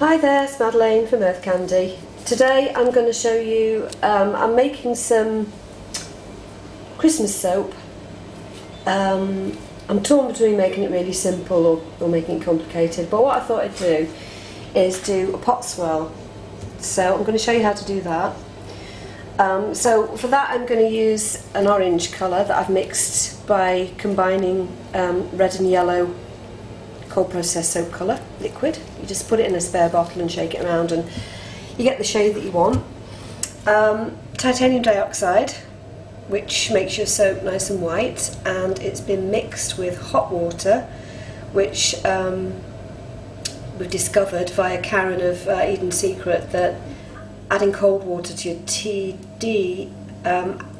Hi there, it's Madeleine from EarthKandi. Today I'm going to show you, I'm making some Christmas soap. I'm torn between making it really simple or making it complicated, but what I thought I'd do is do a pot swirl. So I'm going to show you how to do that. So for that I'm going to use an orange colour that I've mixed by combining red and yellow cold processed soap colour liquid. You just put it in a spare bottle and shake it around and you get the shade that you want. Titanium dioxide, which makes your soap nice and white, and it's been mixed with hot water, which we've discovered via Karen of Eden Secret that adding cold water to your TD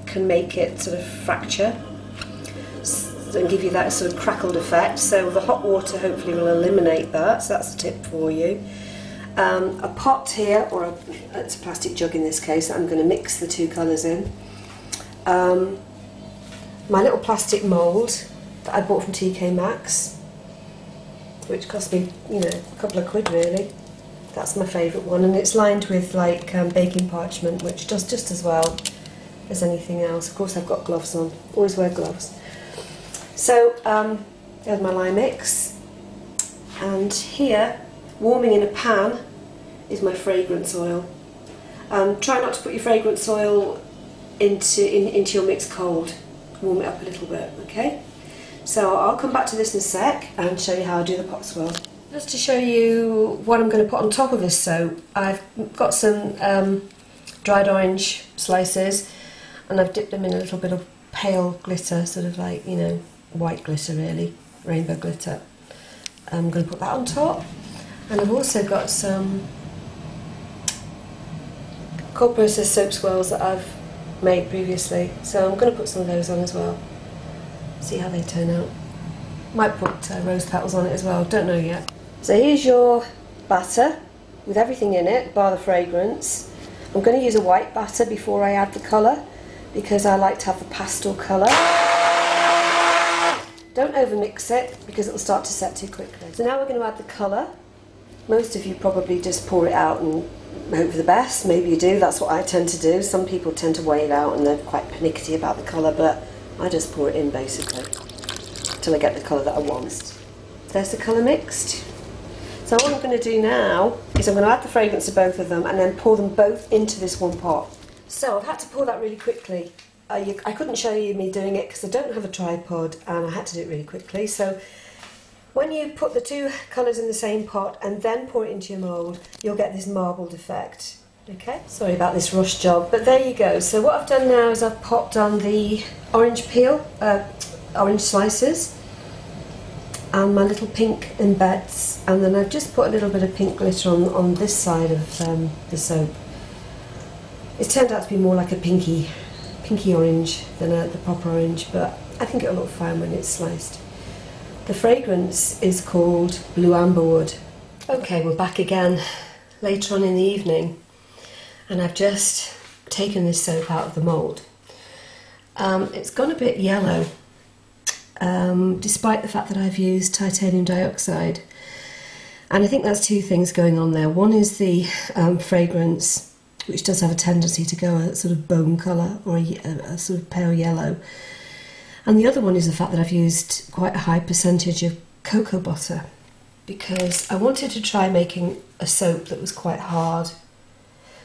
can make it sort of fracture and give you that sort of crackled effect. So the hot water hopefully will eliminate that, so that's a tip for you. A pot here, or it's a plastic jug in this case, that I'm going to mix the two colours in. My little plastic mould that I bought from TK Maxx, which cost me, you know, a couple of quid really. That's my favourite one, and it's lined with like baking parchment, which does just as well as anything else. Of course I've got gloves on, always wear gloves. So there's my lye mix, and here, warming in a pan, is my fragrance oil. Try not to put your fragrance oil into your mix cold. Warm it up a little bit, okay? So I'll come back to this in a sec and show you how I do the pot swirl. Just to show you what I'm going to put on top of this soap, I've got some dried orange slices, and I've dipped them in a little bit of pale glitter, sort of like, you know, white glitter really, rainbow glitter. I'm going to put that on top, and I've also got some cold processed soap swirls that I've made previously, so I'm going to put some of those on as well. See how they turn out. Might put rose petals on it as well, don't know yet. So here's your batter with everything in it bar the fragrance. I'm going to use a white batter before I add the colour because I like to have the pastel colour. Don't overmix it because it will start to set too quickly. So now we're going to add the colour. Most of you probably just pour it out and hope for the best. Maybe you do, that's what I tend to do. Some people tend to weigh it out and they're quite pernickety about the colour, but I just pour it in basically until I get the colour that I want. There's the colour mixed. So what I'm going to do now is I'm going to add the fragrance to both of them and then pour them both into this one pot. So I've had to pour that really quickly. I couldn't show you me doing it because I don't have a tripod and I had to do it really quickly. So when you put the two colours in the same pot and then pour it into your mould, you'll get this marbled effect. Okay, sorry about this rush job, but there you go. So what I've done now is I've popped on the orange peel, orange slices, and my little pink embeds, and then I've just put a little bit of pink glitter on this side of the soap. It's turned out to be more like a pinky orange than the proper orange, but I think it'll look fine when it's sliced. The fragrance is called Blue Amberwood. Okay, we're back again later on in the evening, and I've just taken this soap out of the mould. It's gone a bit yellow, despite the fact that I've used titanium dioxide, and I think there's two things going on there. One is the fragrance, which does have a tendency to go a sort of bone colour or a sort of pale yellow, and the other one is the fact that I've used quite a high percentage of cocoa butter because I wanted to try making a soap that was quite hard,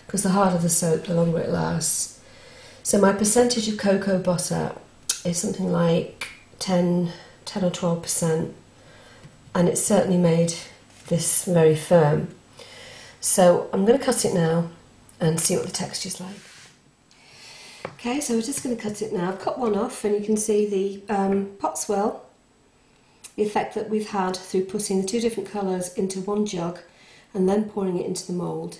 because the harder the soap the longer it lasts. So my percentage of cocoa butter is something like 10 or 12%, and it's certainly made this very firm. So I'm going to cut it now and see what the texture's like. Okay, so we're just going to cut it now. I've cut one off and you can see the pot swirl, the effect that we've had through putting the two different colours into one jug and then pouring it into the mould.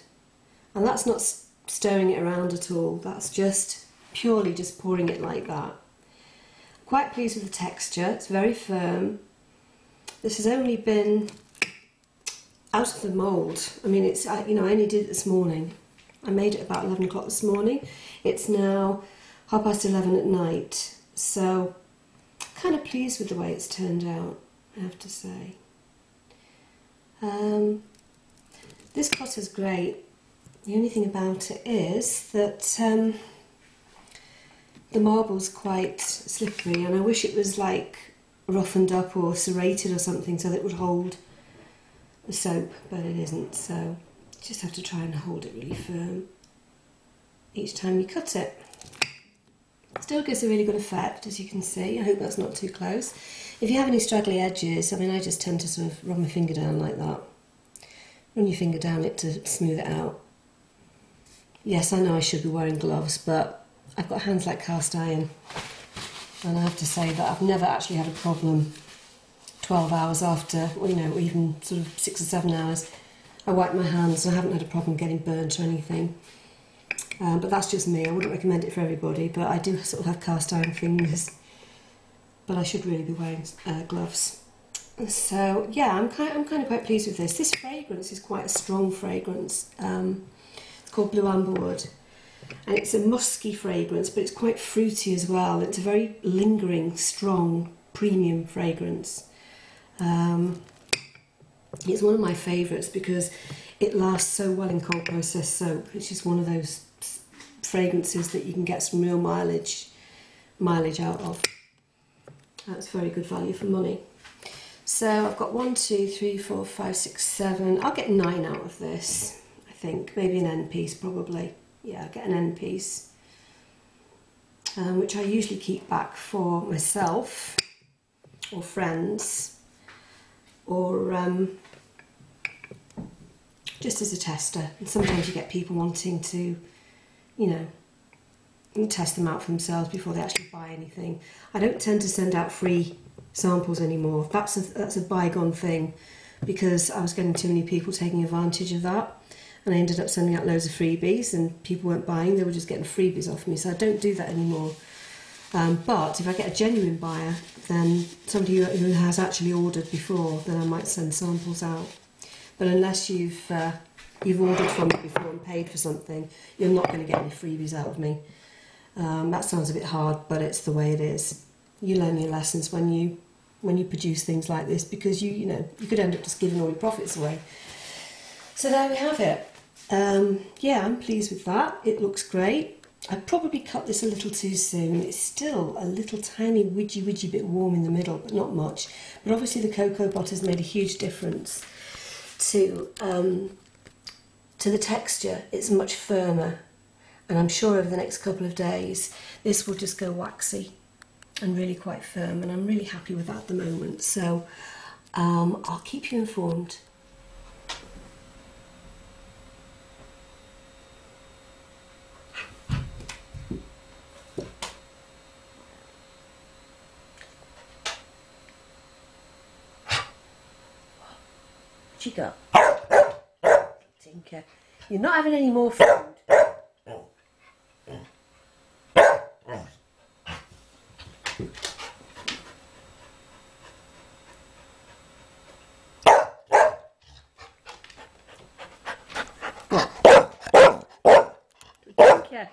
And that's not stirring it around at all, that's just purely just pouring it like that. Quite pleased with the texture, it's very firm. This has only been out of the mould. I mean, it's, you know, I only did it this morning. I made it about 11 o'clock this morning. It's now 11:30 at night, so kind of pleased with the way it's turned out, I have to say. This potter's great. The only thing about it is that the marble's quite slippery, and I wish it was like roughened up or serrated or something so that it would hold the soap, but it isn't, so you just have to try and hold it really firm each time you cut it. Still gives a really good effect, as you can see. I hope that's not too close. If you have any straggly edges, I mean, I just tend to sort of run my finger down like that. Run your finger down it to smooth it out. Yes, I know I should be wearing gloves, but I've got hands like cast iron, and I have to say that I've never actually had a problem 12 hours after, or, you know, or even sort of 6 or 7 hours. I wipe my hands and I haven't had a problem getting burnt or anything. But that's just me. I wouldn't recommend it for everybody, but I do sort of have cast iron fingers. But I should really be wearing gloves. So yeah, I'm kind of quite pleased with this. This fragrance is quite a strong fragrance. It's called Blue Amberwood, and it's a musky fragrance, but it's quite fruity as well. It's a very lingering, strong, premium fragrance. It's one of my favourites because it lasts so well in cold processed soap. It's just one of those fragrances that you can get some real mileage out of. That's very good value for money. So I've got 1, 2, 3, 4, 5, 6, 7. I'll get 9 out of this, I think. Maybe an end piece, probably. Yeah, I'll get an end piece, which I usually keep back for myself or friends, or just as a tester. And sometimes you get people wanting to, you know, test them out for themselves before they actually buy anything. I don't tend to send out free samples anymore. That's a bygone thing, because I was getting too many people taking advantage of that, and I ended up sending out loads of freebies and people weren't buying, they were just getting freebies off me, so I don't do that anymore. But if I get a genuine buyer, then somebody who has actually ordered before, then I might send samples out. But unless you've ordered from me before and paid for something, you're not going to get any freebies out of me. That sounds a bit hard, but it's the way it is. You learn your lessons when you produce things like this, because you know, you could end up just giving all your profits away. So there we have it. Yeah, I'm pleased with that. It looks great. I probably cut this a little too soon. It's still a little tiny widgy bit warm in the middle, but not much. But obviously the cocoa butter's made a huge difference to the texture. It's much firmer, and I'm sure over the next couple of days this will just go waxy and really quite firm, and I'm really happy with that at the moment. So I'll keep you informed. What you got? Tinker. You're not having any more food. Tinker.